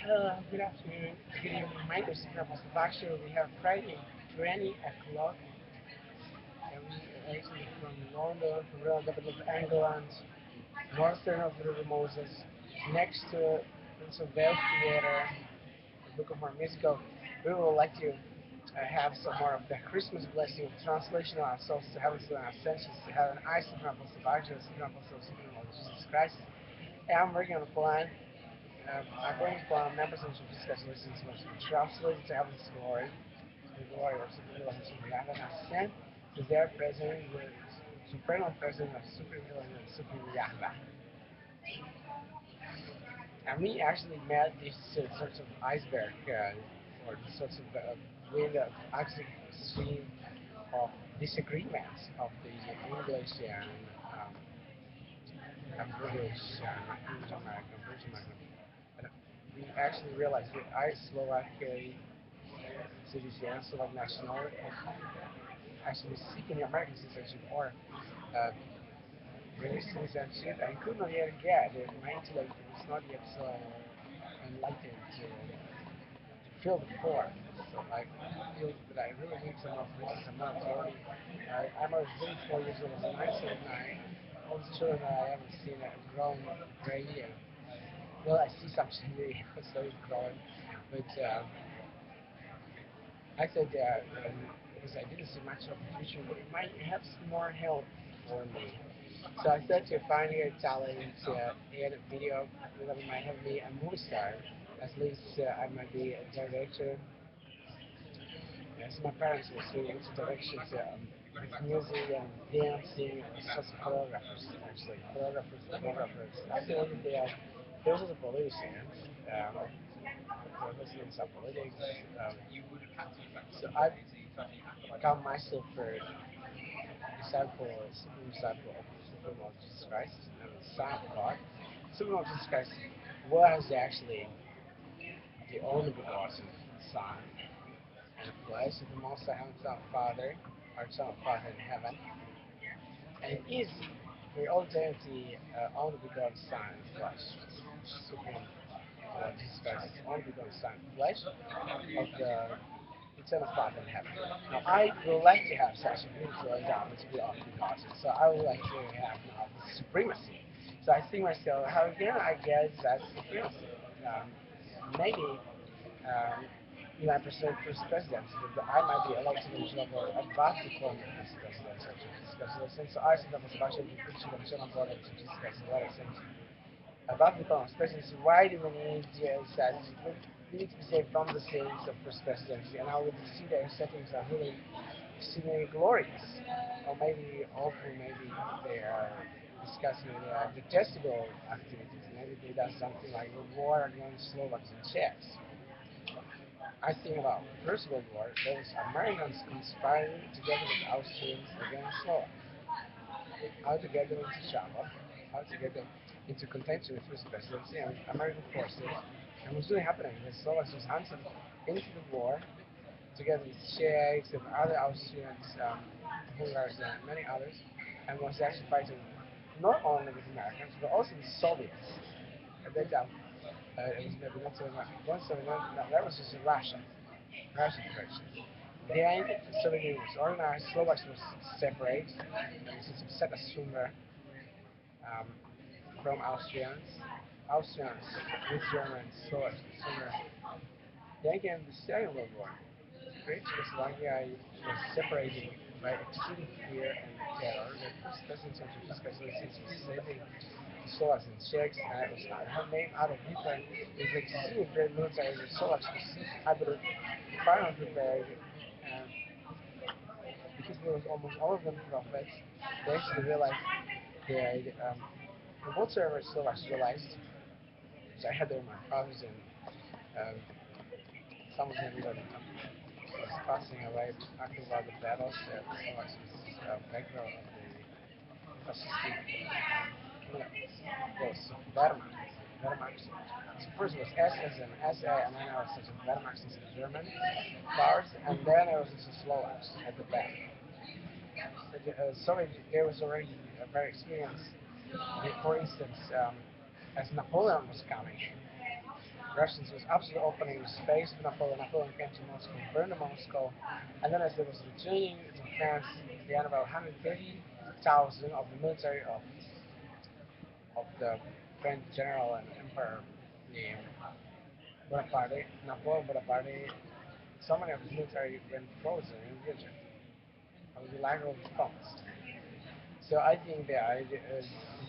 Good afternoon. Good evening. My name is Purple Actually, we have Friday 20 o'clock. And we are actually from London, from real capital of England, northern of the River Moses, next to Pennsylvania Theater, looking for musical. We would like to have some more of the Christmas blessing of translation of ourselves to heaven to our ascensions, to have an ice of Apostle of Jesus Christ. And I'm working on a plan. I'm going for members of the specializations was translated to heaven's glory, the glory of Supervillain and Supervillain ascent to their president with Supreme President of Supervillain and Supervillain. And we actually met this sort of iceberg or this sort of wind of actually stream of disagreements of the English and British and English American, British American. And we actually realized that I Slovak citizen, Slovak national, actually seeking American citizenship or uh, British citizenship and could not yet get it. My intellect was not yet so enlightened to fill the form. So I feel that I really need some more reasons. I'm not authority. I'm already 34 years old. As a mindset of my all the children that I haven't seen have grown gray. Well, I see some really so it's growing, but I said that because I didn't see much of the future, but it might have some more help for me. So I said to finding a talent in a video that might have me a movie star. At least I might be a director. As my parents were really into directions with music and dancing, such choreographers actually, choreographers, photographers. I feel that they are those are the politicians. They're listening to some politics. Um, so I count myself for disciple, supreme disciple of Supreme Lord Jesus Christ, and the Son of God. Supreme Lord Jesus Christ was actually the only begotten Son and the flesh of the Most High Himself, Father, our Son, Father in heaven, and is for all eternity only begotten Son in flesh, Supreme Lord Jesus Christ, only begotten Son in flesh of the eternal Father in heaven. Now, I would like to have such a beautiful endowment to be only begotten, so I would like to have now the supremacy. So I think myself, how can I get that supremacy? Maybe um, 9% first presidency, that I might be elected in November above the former first presidency of Jesus Christ. Since I said that was partially preaching of John Border to Jesus Christ, what I said about the former presidency, why do we need that? We need to be saved from the sins of first presidency, and I would see their settings are really extremely glorious, or maybe awful, maybe they are discussing detestable activities. Maybe they done something like a war against Slovaks and Czechs. I think about First World War, there was Americans conspiring together with Austrians against Slovaks. How to get them into trouble, how to get them into contention with First Presidency and American forces. And what's really happening is Slovaks was hunted into the war together with Czechs and other Austrians, Hungarians, and many others, and was actually fighting not only with Americans but also with Soviets. At that time, it was maybe not so much. One Soviet, no, that was just Russia. Russian Federation. Then the Soviet Union was organized, Slovaks was separate, and this is set asunder um, from Austrians. Austrians with Germans, Slovaks with asunder. Then came the Second World War. Great Czechoslovakia was separating by extreme fear and terror. The first president of Czechoslovakia was saving the Slovaks and Czechs, and it was her name Adolf Hitler. It was extremely great military. The Slovaks was, I believe, far unprepared, and because there was almost all of them prophets, they actually realized that whatsoever Slovaks realized, which I had there my fathers and um, some of them even was passing away talking about the battles that the Slovaks was background of the fascistic was Wehrmacht. Wehrmacht. So first it was SS and SA, and then it was such a Wehrmacht, such a German powers, and then it was just the Slovaks at the back. Soviet, there was already a very experienced. For instance, as Napoleon was coming, Russians was absolutely opening space for Napoleon. Napoleon came to Moscow, burned Moscow, and then as they was returning to France, they had about 130,000 of the military of the French general and emperor named Bonaparte, Napoleon Bonaparte. So many of his military went frozen in rigid of the lack of funds. So I think that the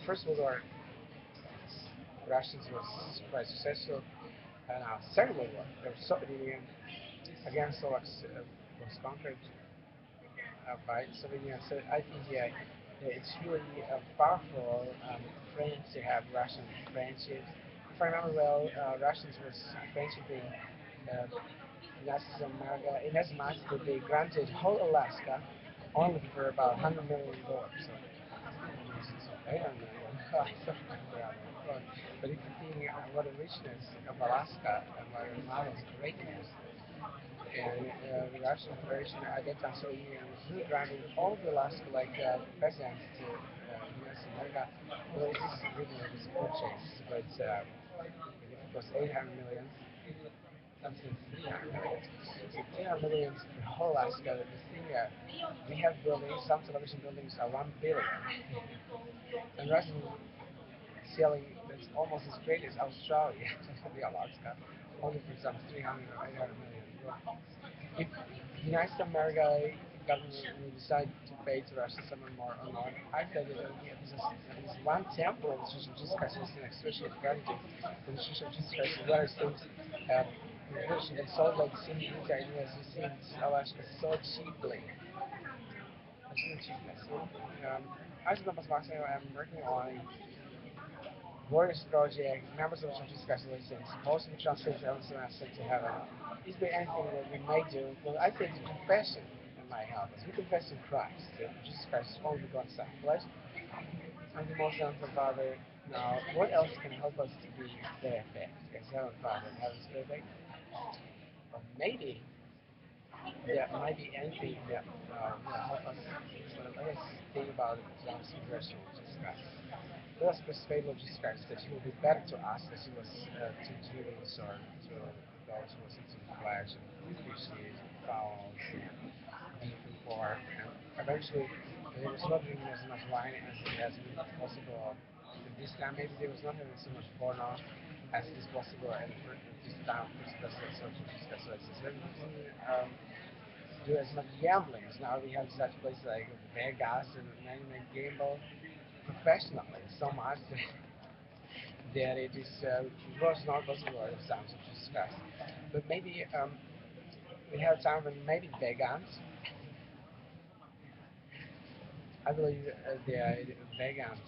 First World War, Russians was quite successful. And Second World War, the Soviet Union against Slovaks was conquered by Soviet Union. So I think it's really powerful friends to have Russian friendships. If I remember well, Russians was friendshiping uh, United States of America in as much that they granted whole Alaska only for about $100 million. So I don't know. I don't know. But if you think what the richness of Alaska and what the model's greatness, and the Russian Federation at that time, Soviet Union was really granting all of Alaska like peasants to U.S. America. Well, it is really was purchased, but it was 800 million, something 300 million. So 300 million for whole Alaska. The thing we have buildings, some television buildings are 1 billion, and Russian selling that's almost as great as Australia, the Alaska, only for some 300 or 800 million. Well, if the United States of America government will decide to pay to Russia some more or not, I said that at least one temple of the Church of Jesus Christ was an expression of gratitude for the Church of Jesus Christ. The United States version in Salt Lake City, Utah, and has received Alaska so cheaply. That's really cheapness. As a member I'm working on Glorious project, members of the Church of Jesus Christ, most of the translations of the semester to heaven. Is there anything that we may do? Well, I think confession might help us. We confess in Christ, that Jesus Christ is only God's Son. Right? I'm the most Son Father. Now, what else can help us to be perfect? As Heavenly Father, Heaven's perfect? Or maybe there might be anything that will help us. Let us think about it as long as conversion of Jesus Christ. Let us persuade Lord Jesus Christ that he will be better to us as he was to Jews or to those who was eating flesh and fishes and fowls and beef and pork. And eventually, he was not drinking as much wine as he has been possible. And this time, maybe there was not having so much porno as is possible at this time, first president of Jesus Christ. So he didn't do as much gambling. So now we have such places like Vegas and many gamble professionally so much that it is was not possible at the times of Jesus Christ. But maybe we have time when maybe vegans. I believe the vegans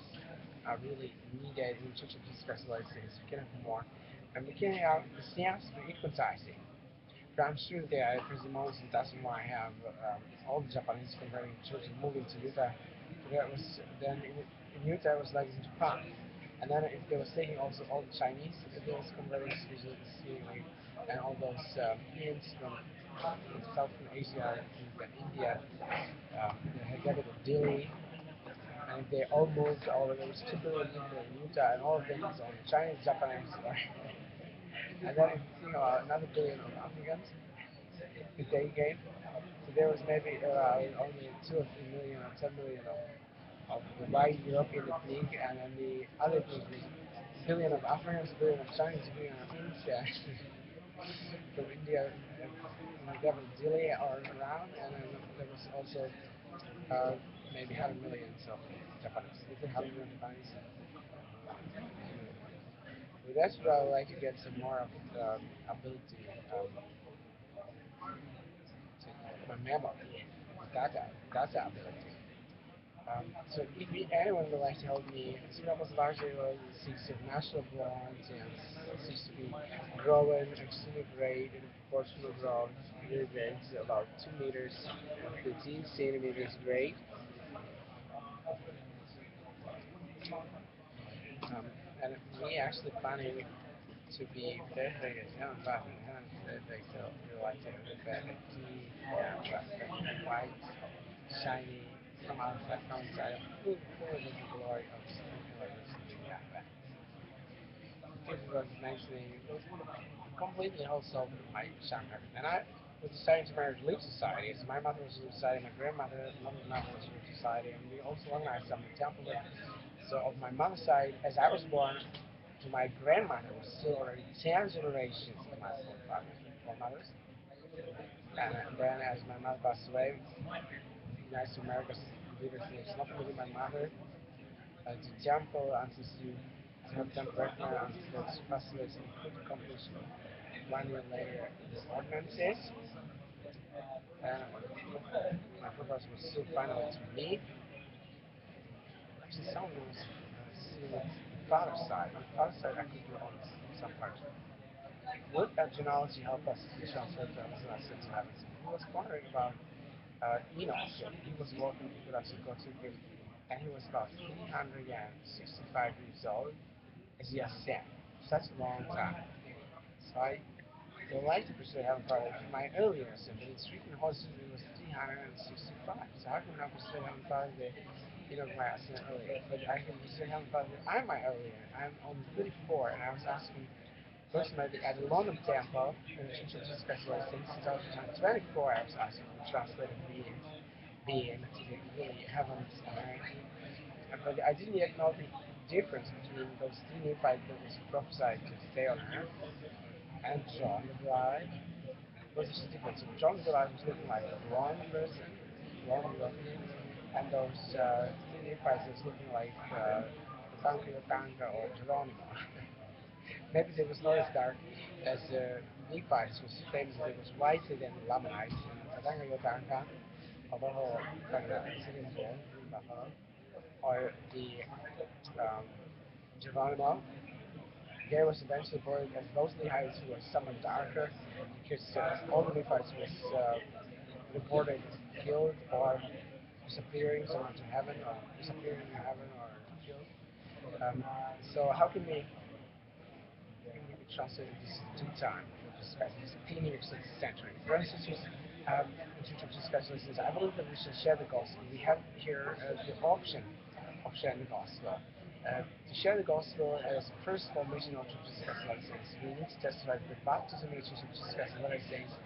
are really needed in Church of Jesus Christ of Latter-day Saints. We can have more. And we can have the seance for equalizing. But I'm sure that President Moses doesn't want to have all the Japanese converting church and moving to Utah. That was then in Utah it was like in Japan. And then if they were taking also all the Chinese, they was converting seemingly, and all those Indians from Southern Asia, and India, the capital Delhi, and if they all moved over, there was 2 billion people in Utah, and all of them was on Chinese, Japanese, and then if you think about another billion of Africans, if they came, so there was maybe only 2 or 3 million or 10 million of the white European ethnic, and then the other ethnic was billion of Africans, billion of Chinese, billion of Indians from India, in the capital Delhi or around, and then there was also maybe 100 millions of Japanese. Is it 100 million Japanese? So that's what I would like to get some more of ability to my memory, data ability. So if anyone would like to help me, Singapore largely seeks to national growth and seeks to be growing extremely great in proportional growth. Really great, it's about 2 meters, 15 centimeters great. And me actually planning to be perfect as young father, and perfect, so we like to have the perfect teeth, white, shiny, from outside, from inside, full of the glory of something like this. Yeah, this was 1980. It was completely wholesome my genre. And I was deciding to marry Relief Society. So my mother was Relief Society, my mother's mother was Relief Society, and we also organized some temple. So of my mother's side, as I was born, to my grandmother was still already 10 generations of my forefathers. And then as my mother passed away, United States America did not only my mother, the temple until you have them pregnant until she passed away, so we could accomplish 1 year later the ordinances. And my purpose was still finally to me. Actually, some of them was still with the father's side. On the father's side, I could do on some parts. Would that genealogy help us to transfer to others and to heaven? He was wondering about Enoch. He was walking with us in God with him, and he was about 365 years old as he ascended. Such a long time. So I would like to pursue heaven Father in my earlier sin, but it's written horses it was 365. So how can I pursue heaven Father that my ascent earlier? But I can pursue heaven Father that I'm my earlier. I'm on 34, and I was asking personally at the London Temple in the Church of Jesus Christ of since 2024. I was asking for translated being to the really heavens and earth. But I didn't yet know the difference between those three Nephites that was prophesied to stay on earth and John the Bride. What is the difference? So John the Bride was looking like a blonde person, blonde looking, and those three Nephites was looking like Tatanka Yotanka or Geronimo. Maybe they was not as dark as Nephites was famous that it was whiter than Lamanites and Tatanka Yotanka, although kind of second born in Buffalo, or the um, Geronimo. There was eventually born as those Lehites who were somewhat darker because all the Nephites was reported killed or disappearing somewhere to heaven or disappearing in heaven or killed. So how can we be trusted in this two time for this this opinion of 6th century? For instance, in Church of Jesus Christ says, I believe that we should share the gospel. We have here the option of sharing the gospel. To share the gospel as first formation of Church of Jesus Christ says, we need to testify that the baptism in the Church of Jesus Christ of Latter Saints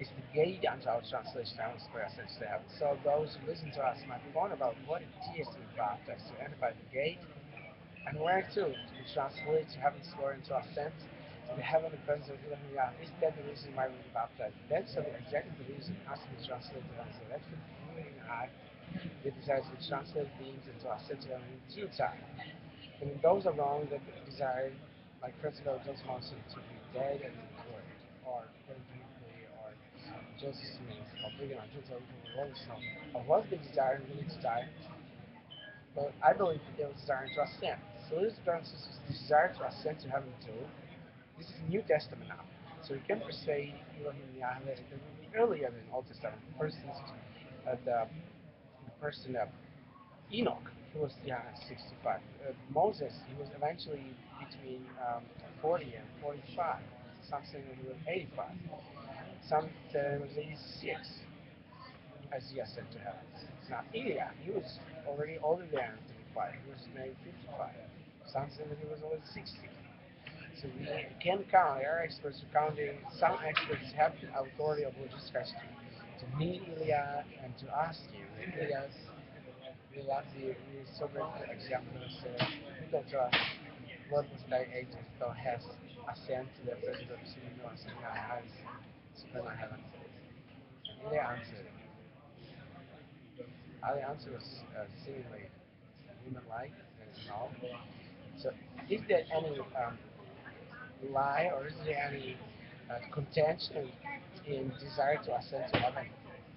is the gate unto our translation and square sense to heaven. So those who listen to us might point about what it is to be baptized, to enter by the gate, and where to be translated to heaven's glory and to ascend to the heavenly presence of Elohim Yah. Is that the reason why we were baptized? That's exactly the reason us to be translated to heaven. So that's the you and I that desire to be translated beings and to ascend to heaven in due time. And those are wrong that desire, like Percival Jones Monson, to be dead and buried, or briefly, or Joseph Smith, or Brigham Young, Jones Rolling Stone, or what they desire really to die. But I believe that they were desiring to ascend. So this brothers and sisters desire to ascend to heaven too. This is New Testament now. So we can persuade Elohim Yahweh that will be earlier than Old Testament. For instance, the person of Enoch, he was 365. Moses, he was eventually between 40 and 45. Some say that he was 85. Some say he was 86 as he ascended to heaven. Now, Eliab, he was already older than 35. He was maybe 55. Some say that he was only 60. So we can count, our experts are counting, some experts have the authority of religious Christ to meet Eliab and to ask him. Eliab, we love the so great to examine us, go to us, what was thy age if thou hast ascended to the presence of Sinu and Sinu has spent on heaven? And Eliab answered, the answer was seemingly human-like, and no. So, is there any lie or is there any contention in desire to ascend to heaven?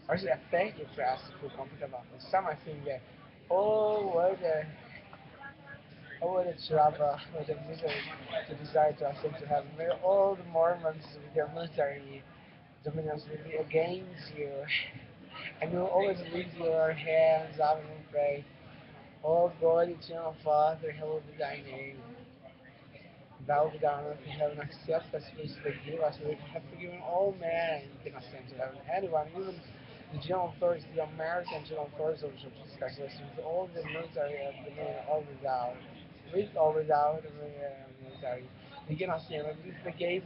Or is it a failure for us to feel comfortable? And some I think that, oh, what a trouble, what a misery to desire to ascend to heaven. Where all the Mormons with their military dominance will be against you. And you'll always lift your hands up and pray, oh God, eternal Father, hallowed be thy name. Thou be down in heaven, accept us, please forgive us. We have forgiven all men, and you can ascend to heaven. Anyone, even the general authorities, the American general authorities of Jesus Christ, with all the military domain, all without, with or without the military, Sige na siya, nag-gays